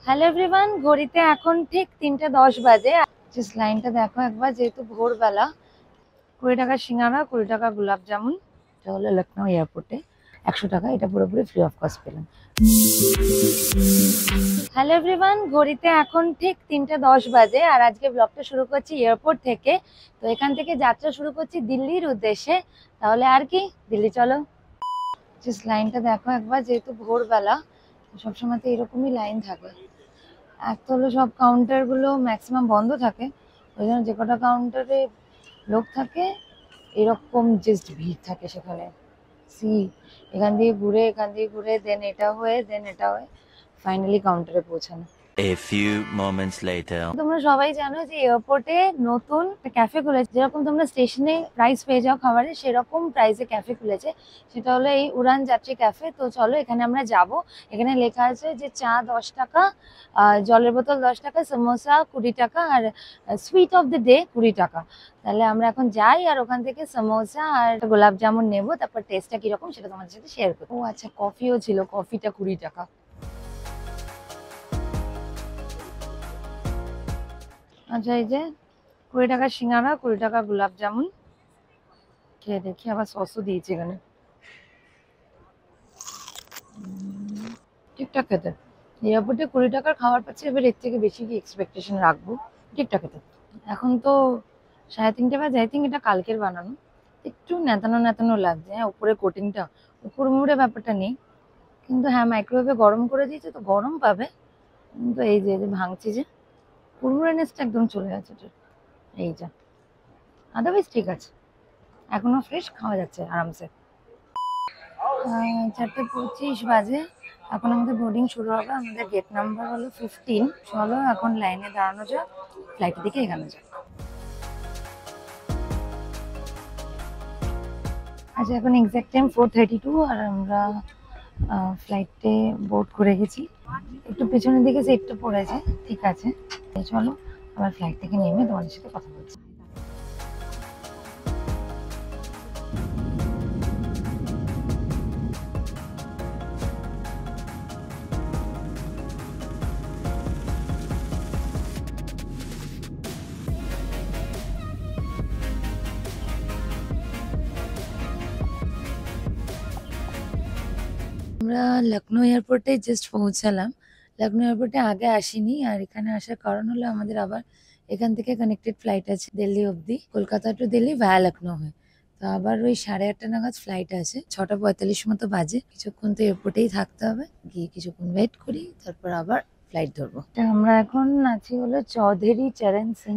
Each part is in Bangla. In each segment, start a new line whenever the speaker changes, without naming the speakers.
হ্যালো এভরিওয়ান, ঘড়িতে এখন ঠিক 3:10 বাজে। জাস্ট লাইনটা দেখো একবার, যেহেতু ভোরবেলা। 20 টাকার সিঙ্গারা, 20 টাকা গোলাপ জামুন। এটা হলো লখনৌ এয়ারপোর্টে 100 টাকা, এটা পুরোপুরি ফ্রি অফ কস্ট পেলাম। হ্যালো এভরিওয়ান, ঘড়িতে এখন ঠিক 3:10 বাজে আর আজকে ব্লগটা শুরু করছি এয়ারপোর্ট থেকে। তো এখান থেকে যাত্রা শুরু করছি দিল্লির উদ্দেশ্যে। তাহলে আর কি, দিল্লি চলো। জাস্ট লাইনটা দেখো একবার, যেহেতু ভোরবেলা সবসময় তো এরকমই লাইন থাকে। এক তো হলো সব কাউন্টারগুলো ম্যাক্সিমাম বন্ধ থাকে, ওই জন্য যে কটা কাউন্টারে লোক থাকে এরকম জাস্ট ভিড় থাকে সেখানে। সি এখান দিয়ে ঘুরে দেন এটা হয়ে ফাইনালি কাউন্টারে পৌঁছানো।
A few moments later.
তোমরা সবাই জানো যে এয়ারপোর্টে নতুন ক্যাফে খুলেছে, যেরকম তোমরা স্টেশনে প্রাইস পেয়ে যাও খাবারের, সেরকম প্রাইসে ক্যাফে খুলেছে। সেটা হলো এই উড়ান যাত্রী ক্যাফে। তো চলো এখানে আমরা যাব। এখানে লেখা আছে যে চা 10 টাকা, জলের বোতল 10 টাকা, সমোসা 20 টাকা আর সুইট অফ দ্য ডে 20 টাকা। তাহলে আমরা এখন যাই আর ওখান থেকে সমোসা আর গোলাপ জামুন নেবো, তারপর টেস্টটা কিরকম সেটা তোমাদের সাথে শেয়ার করবো। ও আচ্ছা, কফিও ছিল, কফিটা 20 টাকা। আচ্ছা, এই যে 20 টাকার সিঙ্গারা, 20 টাকা গোলাপ জামুন। খেয়ে দেখি, আবার সসও দিয়েছে এখানে। ঠিকঠাক খেতে। এয়ারপোর্টে 20 টাকার খাবার পাচ্ছি, এবার এর থেকে বেশি কি এক্সপেকটেশন রাখবো। ঠিকঠাক খেতে। এখন তো 3:30 বাজে, আই থিঙ্ক এটা কালকের বানানো। একটু নেতানো নেতানো লাগছে। হ্যাঁ, উপরে কোটিংটা, উপর মুড়ে ব্যাপারটা নেই, কিন্তু হ্যাঁ মাইক্রোওয়েভে গরম করে দিয়েছে তো গরম পাবে। কিন্তু এই যে ভাঙছি যে কুড়মুড়েনেসটা একদম চলে গেছে। এই যা, আদারওয়াইজ ঠিক আছে, এখনো ফ্রেশ, খাওয়া যাচ্ছে আরামসে। 4:25 বাজে, এখন আমাদের বোর্ডিং শুরু হবে। আমাদের গেট নাম্বার হলো 15। চলো এখন লাইনে দাঁড়ানো যাক, ফ্লাইটের দিকে এগানো যাক। আচ্ছা, এখন এক্সাক্ট টাইম 4:32 আর আমরা ফ্লাইটে বোর্ড করে গেছি। একটু পেছনের দিকে সিটটা পড়েছে, ঠিক আছে। চলো আবার ফ্লাইট থেকে নেমে তোমাদের সাথে কথা বলছি। আমরা লখনৌ এয়ারপোর্টে জাস্ট পৌঁছালাম। লখনৌ এয়ারপোর্টে আগে আসিনি, আর এখানে আসার কারণ হলো আমাদের আবার এখান থেকে কানেক্টেড ফ্লাইট আছে দিল্লি অবধি, কলকাতা টু দিল্লি ভায়া লখনৌ হয়ে। তো আবার ওই 8:30 নাগাদ ফ্লাইট আছে, 6:45 মতো বাজে। কিছুক্ষণ তো এয়ারপোর্টেই থাকতে হবে, গিয়ে কিছুক্ষণ ওয়েট করি, তারপর আবার ফ্লাইট ধরবো। আমরা এখন আছি হলো চৌধুরী চরণ সিং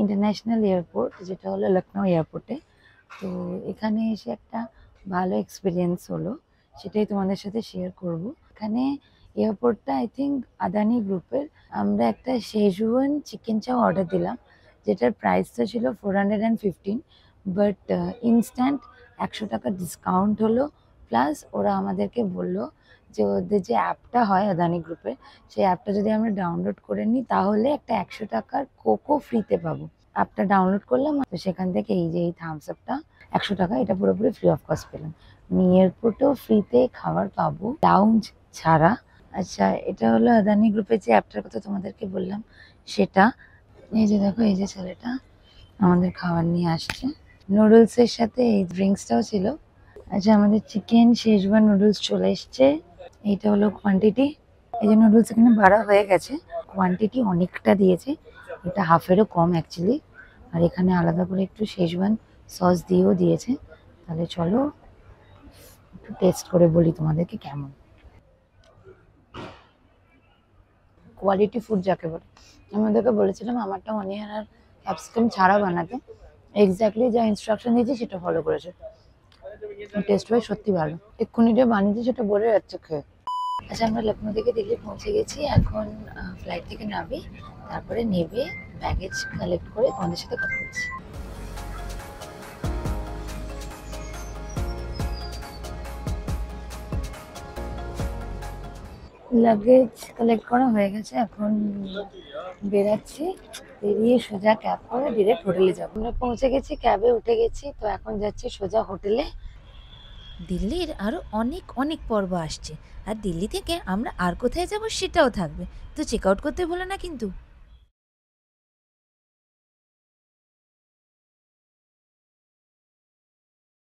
ইন্টারন্যাশনাল এয়ারপোর্ট, যেটা হলো লখনৌ এয়ারপোর্টে। তো এখানে এসে একটা ভালো এক্সপিরিয়েন্স হলো, সেটাই তোমাদের সাথে শেয়ার করব। এখানে এয়ারপোর্টটা আই থিঙ্ক আদানি গ্রুপের। আমরা একটা শেজওয়ান চিকেন চাও অর্ডার দিলাম, যেটার প্রাইসটা ছিল 415, বাট ইনস্ট্যান্ট 100 টাকা ডিসকাউন্ট হলো। প্লাস ওরা আমাদেরকে বললো যে ওদের যে অ্যাপটা হয় আদানি গ্রুপের, সেই অ্যাপটা যদি আমরা ডাউনলোড করে নিই তাহলে একটা 100 টাকার কোকো ফ্রিতে পাবো। অ্যাপটা ডাউনলোড করলাম, তো সেখান থেকে এই যে এই থামস আপটা 100 টাকা, এটা পুরোপুরি ফ্রি অফ কস্ট পেলাম। এয়ারপোর্টেও ফ্রিতে খাবার পাবো, লাউঞ্জ ছাড়া। আচ্ছা, এটা হলো আদানি গ্রুপের যে অ্যাপটার কথা তোমাদেরকে বললাম সেটা। এই যে দেখো, এই যে ছেলেটা আমাদের খাবার নিয়ে আসছে, নুডলসের সাথে এই ড্রিঙ্কসটাও ছিল। আচ্ছা, আমাদের চিকেন শেজওয়ান নুডলস চলে এসছে। এইটা হলো কোয়ান্টিটি। এই যে নুডলস এখানে বাড়া হয়ে গেছে, কোয়ান্টিটি অনেকটা দিয়েছে, এটা হাফেরও কম অ্যাকচুয়ালি। আর এখানে আলাদা করে একটু শেজওয়ান সস দিয়েও দিয়েছে। তাহলে চলো একটু টেস্ট করে বলি তোমাদেরকে কেমন। কোয়ালিটি ফুড যাকে বলে, আমি ওদেরকে বলেছিলাম আমারটা অনিয়ন আর ক্যাপসিকাম ছাড়া বানাতে। এক্স্যাক্টলি যা ইনস্ট্রাকশন দিয়েছি সেটা ফলো করেছে। টেস্ট ওয়াইজ সত্যি ভালো, এক্ষুনি যে বানিয়েছি সেটা বলে যাচ্ছে খেয়ে। আচ্ছা, আমরা লখনৌ থেকে দিল্লি পৌঁছে গেছি। এখন ফ্লাইট থেকে নামি, তারপরে নেবে ব্যাগেজ কালেক্ট করে তোমাদের সাথে কথা বলছি। লাগেজ কালেক্ট করা হয়ে গেছে, এখন বেরাচ্ছি। বেরিয়ে সোজা ক্যাব করে ডিরেক্ট হোটেলে যাবো। আমরা পৌঁছে গেছি, ক্যাবে উঠে গেছি, তো এখন যাচ্ছি সোজা হোটেলে।
দিল্লির আরও অনেক অনেক পর্ব আসছে, আর দিল্লি থেকে আমরা আর কোথায় যাব সেটাও থাকবে। তো চেক আউট করতে ভুলো না কিন্তু।